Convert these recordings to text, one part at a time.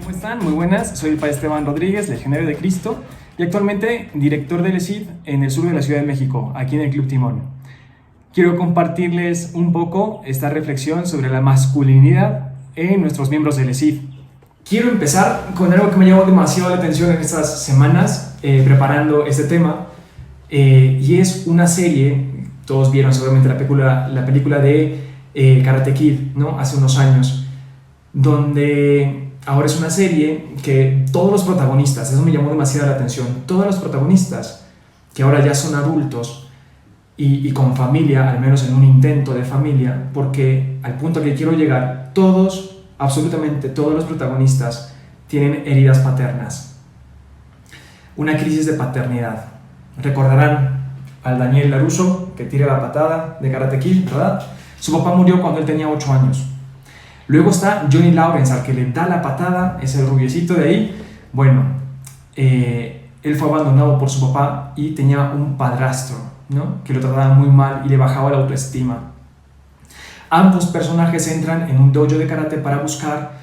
¿Cómo están? Muy buenas, soy el Padre Esteban Rodríguez, legionario de Cristo y actualmente director del ESID en el sur de la Ciudad de México, aquí en el Club Timón. Quiero compartirles un poco esta reflexión sobre la masculinidad en nuestros miembros del ESID. Quiero empezar con algo que me llamó demasiado la atención en estas semanas preparando este tema y es una serie, todos vieron seguramente la película de Karate Kid, ¿no? Hace unos años, donde ahora es una serie que todos los protagonistas, eso me llamó demasiado la atención, todos los protagonistas que ahora ya son adultos y con familia, al menos en un intento de familia, porque al punto al que quiero llegar, todos, absolutamente todos los protagonistas tienen heridas paternas, una crisis de paternidad. Recordarán al Daniel LaRusso que tira la patada de Karate Kid, ¿verdad? Su papá murió cuando él tenía 8 años. Luego está Johnny Lawrence, al que le da la patada, es el rubiecito de ahí. Bueno, él fue abandonado por su papá y tenía un padrastro, ¿no? Que lo trataba muy mal y le bajaba la autoestima. Ambos personajes entran en un dojo de karate para buscar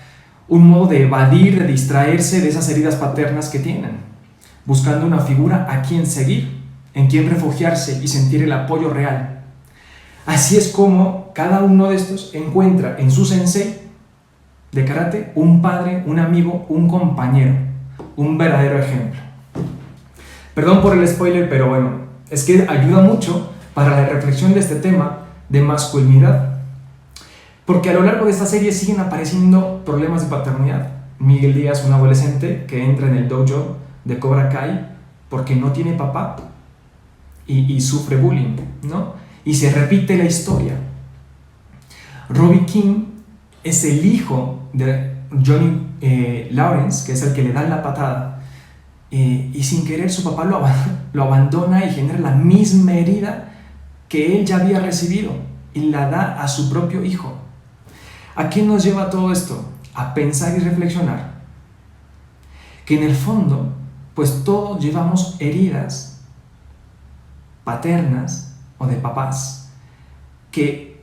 un modo de evadir, de distraerse de esas heridas paternas que tienen, buscando una figura a quien seguir, en quien refugiarse y sentir el apoyo real. Así es como cada uno de estos encuentra en su sensei de karate un padre, un amigo, un compañero, un verdadero ejemplo. Perdón por el spoiler, pero bueno, es que ayuda mucho para la reflexión de este tema de masculinidad, porque a lo largo de esta serie siguen apareciendo problemas de paternidad. Miguel Díaz, un adolescente que entra en el dojo de Cobra Kai porque no tiene papá y sufre bullying, ¿no? Y se repite la historia. Robbie King es el hijo de Johnny Lawrence, que es el que le da la patada, y sin querer su papá lo abandona y genera la misma herida que él ya había recibido y la da a su propio hijo. ¿A qué nos lleva todo esto? A pensar y reflexionar que en el fondo, pues todos llevamos heridas paternas o de papás que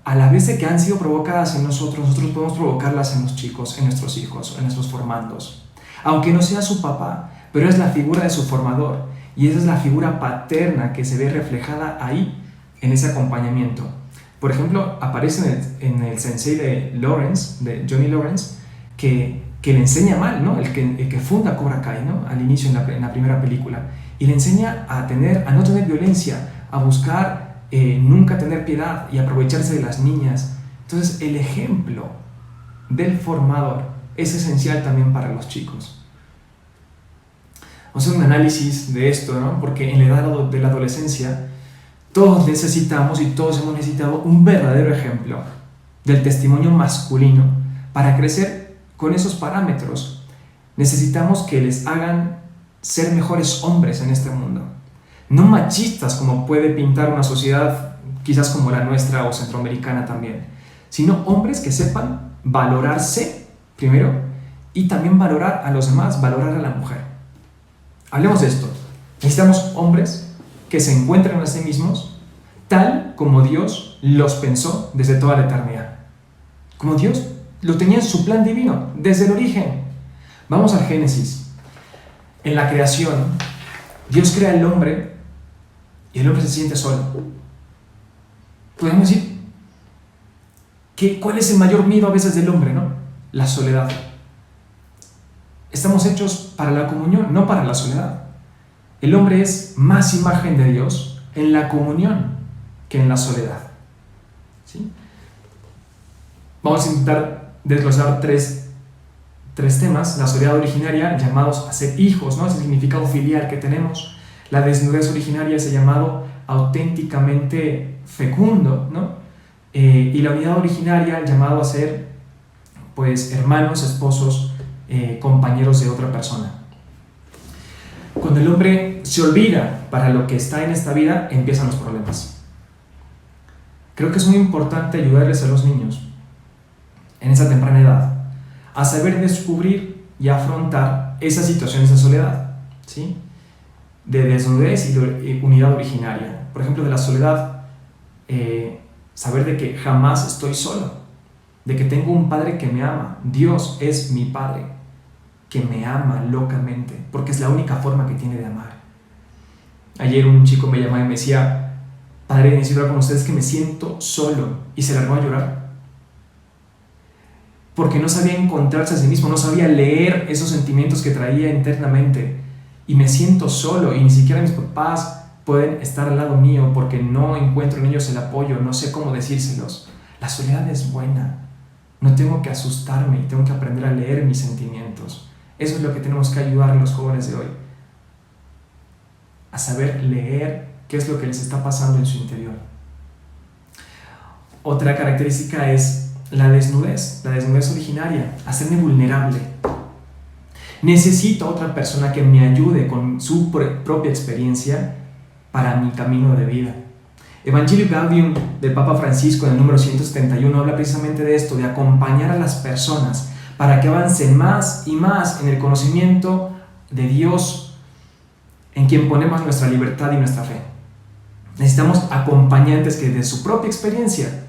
a la vez de que han sido provocadas en nosotros podemos provocarlas en los chicos, en nuestros hijos, en nuestros formandos, aunque no sea su papá, pero es la figura de su formador y esa es la figura paterna que se ve reflejada ahí en ese acompañamiento. Por ejemplo, aparece en el sensei de Lawrence, de Johnny Lawrence, que le enseña mal, ¿no? el que funda Cobra Kai, ¿no? Al inicio en la primera película, y le enseña a no tener violencia, a buscar nunca tener piedad y aprovecharse de las niñas. Entonces el ejemplo del formador es esencial también para los chicos. Vamos a hacer un análisis de esto, ¿no? Porque en la edad de la adolescencia todos necesitamos y todos hemos necesitado un verdadero ejemplo del testimonio masculino para crecer con esos parámetros. Necesitamos que les hagan ser mejores hombres en este mundo. No machistas como puede pintar una sociedad quizás como la nuestra o centroamericana también, sino hombres que sepan valorarse primero y también valorar a los demás, valorar a la mujer. Hablemos de esto. Necesitamos hombres que se encuentren a sí mismos tal como Dios los pensó desde toda la eternidad. Como Dios lo tenía en su plan divino, desde el origen. Vamos al Génesis. En la creación, Dios crea al hombre y el hombre se siente solo. Podemos decir, ¿cuál es el mayor miedo a veces del hombre, no? La soledad. Estamos hechos para la comunión, no para la soledad. El hombre es más imagen de Dios en la comunión que en la soledad. ¿Sí? Vamos a intentar desglosar tres temas. La soledad originaria, llamados a ser hijos, ¿no? Ese significado filial que tenemos. La desnudez originaria, ese llamado auténticamente fecundo, ¿no? Y la unidad originaria, el llamado a ser, pues, hermanos, esposos, compañeros de otra persona. Cuando el hombre se olvida para lo que está en esta vida, empiezan los problemas. Creo que es muy importante ayudarles a los niños en esa temprana edad a saber descubrir y afrontar esas situaciones de soledad, ¿sí? De desnudez y de unidad originaria. Por ejemplo, de la soledad, saber de que jamás estoy solo. de que tengo un Padre que me ama. Dios es mi Padre, que me ama locamente, porque es la única forma que tiene de amar. Ayer un chico me llamaba y me decía: Padre, necesito hablar con ustedes, que me siento solo, y se largó a llorar, porque no sabía encontrarse a sí mismo, no sabía leer esos sentimientos que traía internamente, y me siento solo, y ni siquiera mis papás pueden estar al lado mío, porque no encuentro en ellos el apoyo, no sé cómo decírselos. La soledad es buena, no tengo que asustarme, y tengo que aprender a leer mis sentimientos. Eso es lo que tenemos que ayudar a los jóvenes de hoy, a saber leer qué es lo que les está pasando en su interior. Otra característica es la desnudez originaria, hacerme vulnerable. Necesito a otra persona que me ayude con su propia experiencia para mi camino de vida. Evangelii Gaudium del Papa Francisco, en el número 171, habla precisamente de esto, de acompañar a las personas para que avancen más y más en el conocimiento de Dios, en quien ponemos nuestra libertad y nuestra fe. Necesitamos acompañantes que de su propia experiencia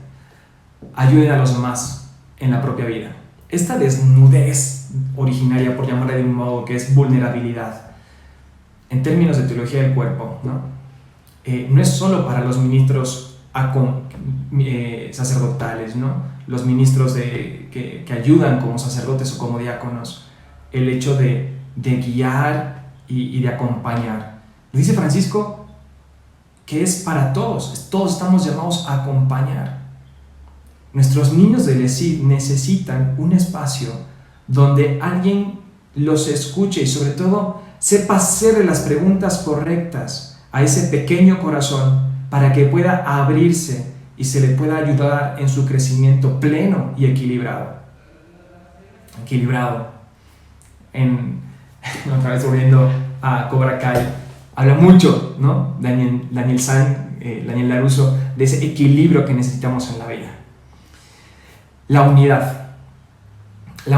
ayuden a los demás en la propia vida. Esta desnudez originaria, por llamarla de un modo, que es vulnerabilidad, en términos de teología del cuerpo, no es solo para los ministros sacerdotales, ¿no? Los ministros que ayudan como sacerdotes o como diáconos, el hecho de guiar y de acompañar. Dice Francisco que es para todos estamos llamados a acompañar. Nuestros niños del ESID necesitan un espacio donde alguien los escuche y sobre todo sepa hacerle las preguntas correctas a ese pequeño corazón para que pueda abrirse y se le pueda ayudar en su crecimiento pleno y equilibrado. Otra vez volviendo a Cobra Kai, habla mucho, ¿no? Daniel Larusso, de ese equilibrio que necesitamos en la vida. La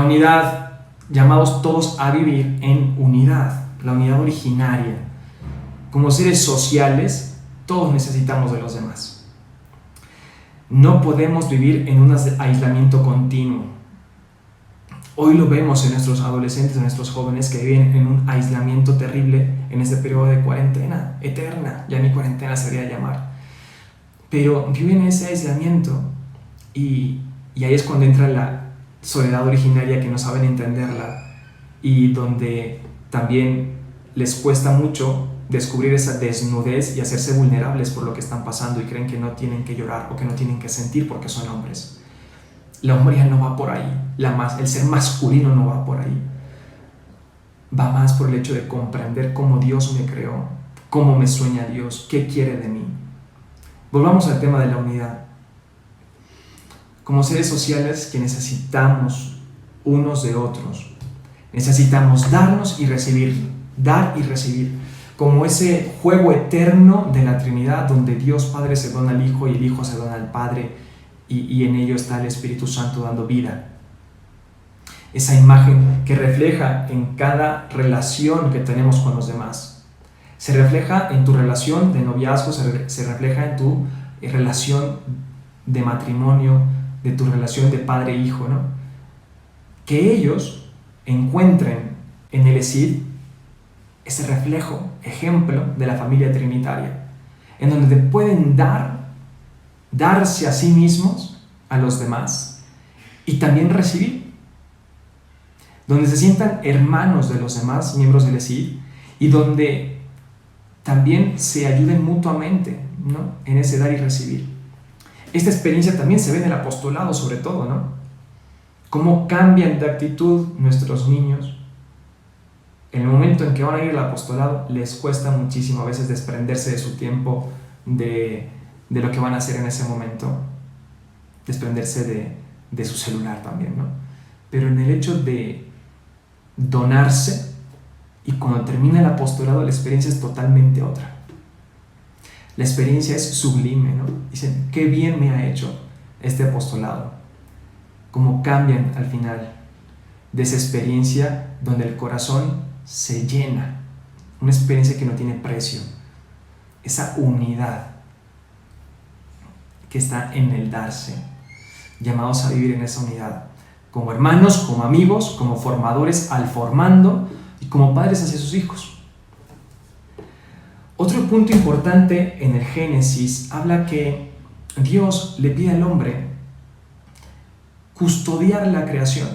unidad, llamados todos a vivir en unidad, la unidad originaria. Como seres sociales, todos necesitamos de los demás. No podemos vivir en un aislamiento continuo. Hoy lo vemos en nuestros adolescentes, en nuestros jóvenes que viven en un aislamiento terrible en este periodo de cuarentena eterna, ya ni cuarentena se debería llamar. Pero viven ese aislamiento y ahí es cuando entra la soledad originaria, que no saben entenderla y donde también les cuesta mucho descubrir esa desnudez y hacerse vulnerables por lo que están pasando y creen que no tienen que llorar o que no tienen que sentir porque son hombres. La hombría no va por ahí, el ser masculino no va por ahí. Va más por el hecho de comprender cómo Dios me creó, cómo me sueña Dios, qué quiere de mí. Volvamos al tema de la unidad. Como seres sociales que necesitamos unos de otros, necesitamos darnos y recibir, dar y recibir, como ese juego eterno de la Trinidad donde Dios Padre se dona al Hijo y el Hijo se dona al Padre y en ello está el Espíritu Santo dando vida. Esa imagen que refleja en cada relación que tenemos con los demás. Se refleja en tu relación de noviazgo, se refleja en tu relación de matrimonio, de tu relación de padre-hijo, ¿no? Que ellos encuentren en el ESID ese reflejo, ejemplo de la familia trinitaria, en donde pueden darse a sí mismos, a los demás, y también recibir, donde se sientan hermanos de los demás miembros del ESID y donde también se ayuden mutuamente, ¿no? En ese dar y recibir. Esta experiencia también se ve en el apostolado, sobre todo, ¿no? Cómo cambian de actitud nuestros niños. En el momento en que van a ir al apostolado, les cuesta muchísimo a veces desprenderse de su tiempo, de lo que van a hacer en ese momento, desprenderse de su celular también, ¿no? Pero en el hecho de donarse, y cuando termina el apostolado, la experiencia es totalmente otra. La experiencia es sublime, ¿no? Dicen, qué bien me ha hecho este apostolado. Cómo cambian al final de esa experiencia donde el corazón se llena. Una experiencia que no tiene precio. Esa unidad que está en el darse. llamados a vivir en esa unidad, como hermanos, como amigos, como formadores al formando y como padres hacia sus hijos. Otro punto importante en el Génesis habla que Dios le pide al hombre custodiar la creación,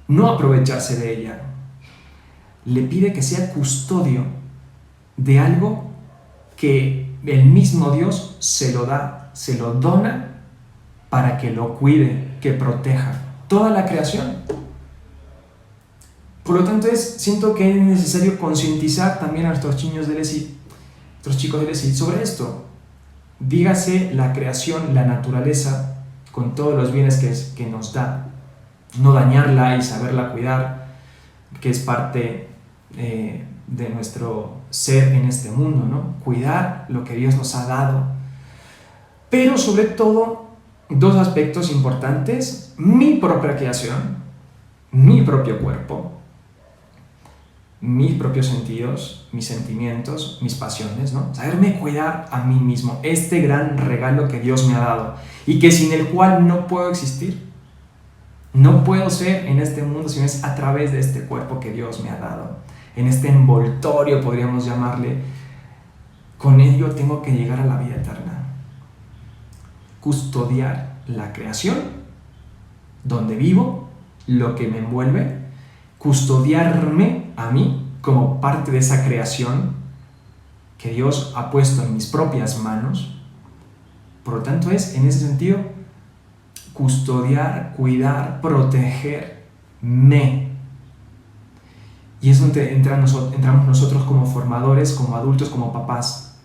no aprovecharse de ella. Le pide que sea custodio de algo que el mismo Dios se lo da, se lo dona para que lo cuide, que proteja toda la creación. Por lo tanto, siento que es necesario concientizar también a nuestros chicos del ESID sobre esto. Dígase la creación, la naturaleza, con todos los bienes que nos da, no dañarla y saberla cuidar, que es parte de nuestro ser en este mundo, ¿no? Cuidar lo que Dios nos ha dado. Pero sobre todo, dos aspectos importantes: mi propia creación, mi propio cuerpo, mis propios sentidos, mis sentimientos, mis pasiones, ¿no? Saberme cuidar a mí mismo, este gran regalo que Dios me ha dado y que sin el cual no puedo existir. No puedo ser en este mundo si no es a través de este cuerpo que Dios me ha dado, en este envoltorio, podríamos llamarle. Con ello tengo que llegar a la vida eterna. Custodiar la creación, donde vivo, lo que me envuelve, custodiarme a mí como parte de esa creación que Dios ha puesto en mis propias manos. Por lo tanto, es en ese sentido custodiar, cuidar, protegerme. Y es donde entramos nosotros como formadores, como adultos, como papás.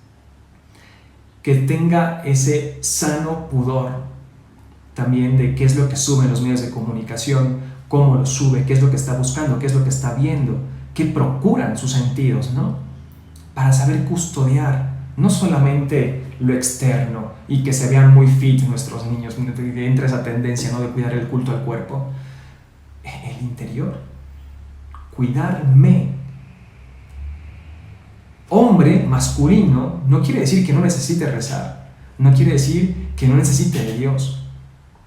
Que tenga ese sano pudor también de qué es lo que suben los medios de comunicación, cómo lo sube, qué es lo que está buscando, qué es lo que está viendo, qué procuran sus sentidos, ¿no? Para saber custodiar no solamente lo externo y que se vean muy fit nuestros niños, que entre esa tendencia, ¿no?, de cuidar el culto al cuerpo. El interior, cuidarme. Hombre, masculino, no quiere decir que no necesite rezar, no quiere decir que no necesite de Dios,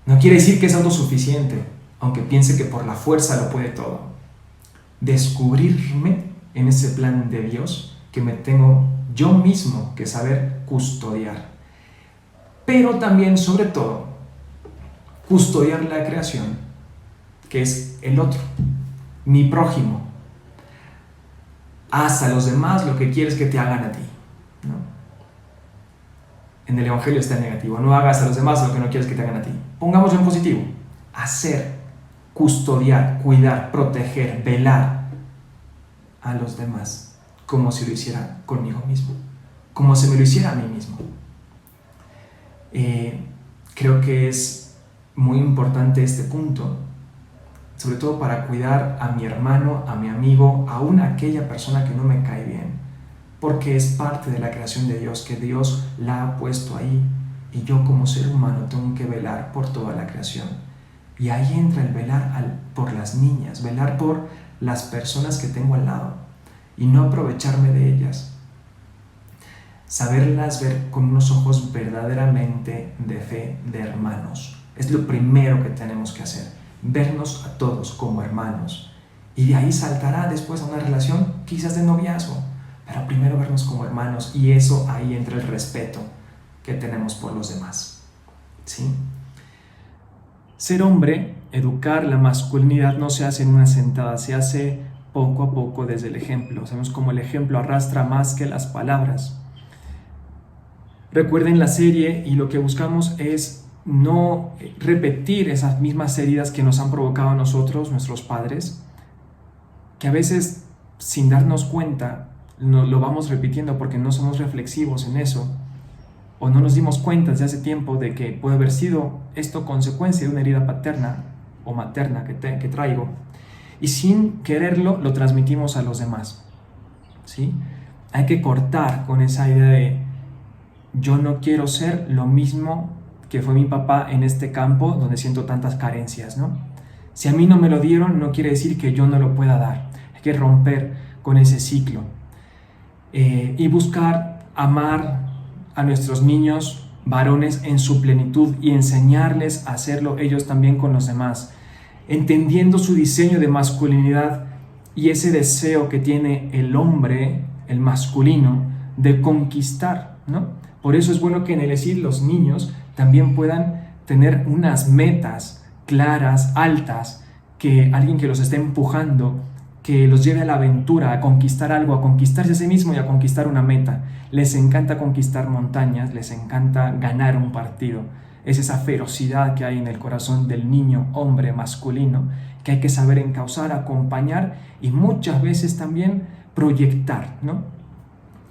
no quiere decir que es autosuficiente, aunque piense que por la fuerza lo puede todo. Descubrirme en ese plan de Dios que me tengo yo mismo que saber custodiar. Pero también, sobre todo, custodiar la creación, que es el otro, mi prójimo. Haz a los demás lo que quieres que te hagan a ti, ¿no? En el Evangelio está en negativo. No hagas a los demás lo que no quieres que te hagan a ti. Pongámoslo en positivo. Hacer, custodiar, cuidar, proteger, velar a los demás como si lo hiciera conmigo mismo, como si me lo hiciera a mí mismo. Creo que es muy importante este punto, sobre todo para cuidar a mi hermano, a mi amigo, aún a aquella persona que no me cae bien, porque es parte de la creación de Dios, que Dios la ha puesto ahí, y yo como ser humano tengo que velar por toda la creación. Y ahí entra el velar por las niñas, velar por las personas que tengo al lado y no aprovecharme de ellas. Saberlas ver con unos ojos verdaderamente de fe, de hermanos. Es lo primero que tenemos que hacer, vernos a todos como hermanos. Y de ahí saltará después a una relación quizás de noviazgo, pero primero vernos como hermanos, y eso ahí entra el respeto que tenemos por los demás, ¿sí? Ser hombre, educar la masculinidad no se hace en una sentada, se hace poco a poco desde el ejemplo. Sabemos cómo el ejemplo arrastra más que las palabras. Recuerden la serie, y lo que buscamos es no repetir esas mismas heridas que nos han provocado a nosotros, nuestros padres, que a veces sin darnos cuenta lo vamos repitiendo porque no somos reflexivos en eso, o no nos dimos cuenta desde hace tiempo de que puede haber sido esto consecuencia de una herida paterna o materna que traigo, y sin quererlo lo transmitimos a los demás, ¿sí? Hay que cortar con esa idea de yo no quiero ser lo mismo que fue mi papá en este campo donde siento tantas carencias, ¿no? Si a mí no me lo dieron, no quiere decir que yo no lo pueda dar. Hay que romper con ese ciclo y buscar amar a nuestros niños varones en su plenitud y enseñarles a hacerlo ellos también con los demás, entendiendo su diseño de masculinidad y ese deseo que tiene el hombre, el masculino, de conquistar, ¿no? Por eso es bueno que en el ESID los niños también puedan tener unas metas claras, altas, que alguien que los esté empujando, que los lleve a la aventura, a conquistar algo, a conquistarse a sí mismo y a conquistar una meta. Les encanta conquistar montañas, les encanta ganar un partido. Es esa ferocidad que hay en el corazón del niño, hombre, masculino, que hay que saber encauzar, acompañar y muchas veces también proyectar, ¿no?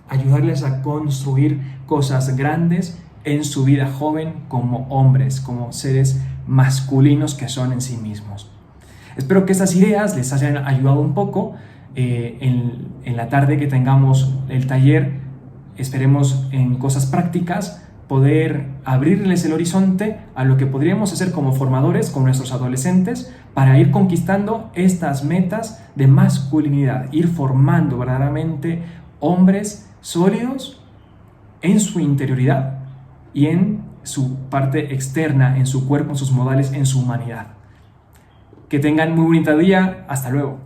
Ayudarles a construir cosas grandes en su vida joven como hombres, como seres masculinos que son en sí mismos. Espero que estas ideas les hayan ayudado un poco. En la tarde que tengamos el taller, esperemos en cosas prácticas poder abrirles el horizonte a lo que podríamos hacer como formadores con nuestros adolescentes para ir conquistando estas metas de masculinidad, ir formando verdaderamente hombres sólidos en su interioridad y en su parte externa, en su cuerpo, en sus modales, en su humanidad. Que tengan muy bonito día. Hasta luego.